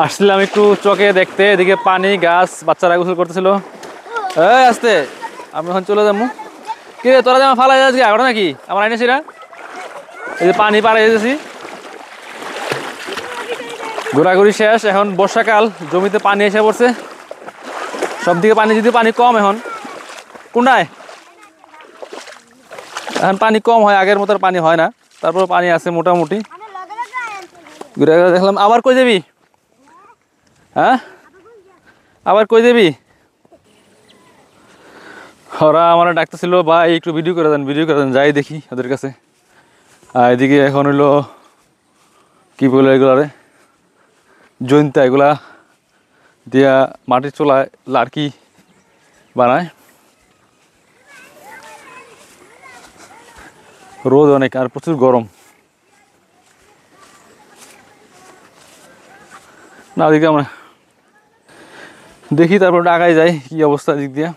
আসছিলাম একটু চকে দেখতে, এদিকে পানি, গাছ, বাচ্চারা গোসল করতেছিল। এই আসতে, আমি এখন চলে যাবো। কি রে তোরা যেমন ফালাই যাচ্ছি আগে নাকি আমার আইনেছিরা? এই যে পানি পাড়ে যেতেছি, ঘোরাঘুরি শেষ। এখন বর্ষাকাল, জমিতে পানি এসে পড়ছে সব দিকে পানি, যদি পানি কম এখন কোনটায় এখন পানি কম হয়, আগের মতো পানি হয় না, তারপর পানি আছে মোটামুটি। ঘুরে ঘুরে দেখলাম। আবার কই যাবি? হ্যাঁ আবার কই যাবি? ওরা আমার ডাকতেছিল, ভাই একটু ভিডিও করে দেন, ভিডিও করে দেন, যাই দেখি ওদের কাছে। আর এদিকে এখন হইলো কি বলে এগুলারে, জৈন্তা, এগুলা দিয়া মাটির চুলায় লাড়কি বানায়। রোদ অনেক আর প্রচুর গরম। না দিকে আমরা দেখি, তারপর আগায় যাই কি অবস্থা দিক দিয়া।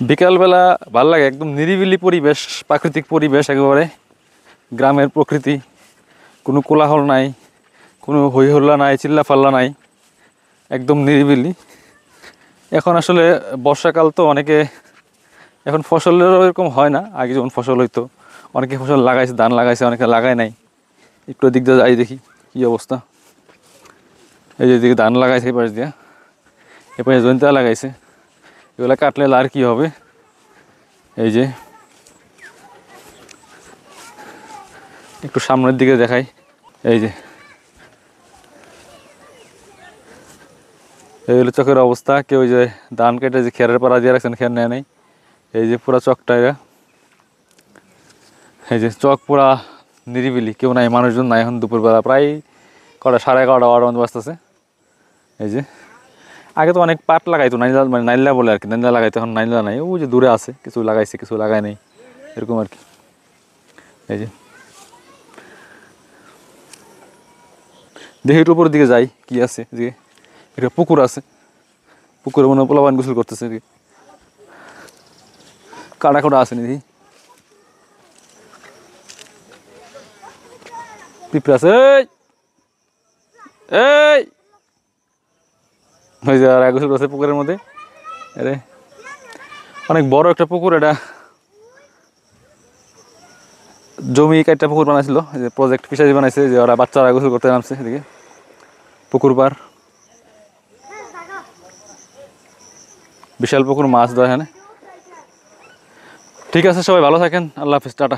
বিকালবেলা ভাল লাগে, একদম নিরিবিলি পরিবেশ, প্রাকৃতিক পরিবেশ একেবারে, গ্রামের প্রকৃতি, কোনো কোলাহল নাই, কোনো হই হল্লা নাই, চিল্লা ফাল্লা নাই, একদম নিরিবিলি। এখন আসলে বর্ষাকাল তো, অনেকে এখন ফসলেরও এরকম হয় না, আগে যেমন ফসল হইতো, অনেকে ফসল লাগাইছে, ধান লাগাইছে, অনেকে লাগায় নাই। একটু দিক দিয়ে যাই দেখি কী অবস্থা। এই যে দিকে ধান লাগাইছে, এই পাশ দিয়া, এ পাশে জৈন্তা লাগাইছে, এগুলো কাটলে আর কি হবে। এই যে একটু সামনের দিকে দেখাই, এই যে এই হলো চকের অবস্থা। কেউ যে ধান কেটে যে খেরের পাড়া দিয়ে রাখছেন, খের নেয় নেই। এই যে পুরা চকটা, এই যে চক পুরা নিরিবিলি, কেউ নাই, মানুষজন নাই। এখন দুপুরবেলা প্রায় কটা, 11:30, 12 বাজতেছে। এই যে আগে তো অনেক পাট লাগাইতো, নাইলা, মানে নাইলা বলে আর কি, নাইলা লাগাইতো, এখন নাইলা নাই। ওই যে দূরে আছে, কিছু লাগাইছে কিছু লাগায় নাই, এরকম আর কি। এই যে দেখি একটু উপরের দিকে যাই কি আছে। যে একটা পুকুর আছে, পুকুরে মনে হয় পোলাপান গোসল করতেছে, কাটা খোটা আছে নাকি, পিঁপড়া আছে। এই ওই যে আর গোসল করছে পুকুরের মধ্যে। আরে অনেক বড় একটা পুকুর, এটা জমি কাটটা পুকুর বানাইছিল, যে প্রজেক্ট ফিশারি বানাইছে, যে ওরা বাচ্চারা গোসল করতে নামছে এদিকে পুকুর পার। বিশাল পুকুর, মাছ ধরে এখানে। ঠিক আছে, সবাই ভালো থাকেন, আল্লাহ হাফিজ, টাটা।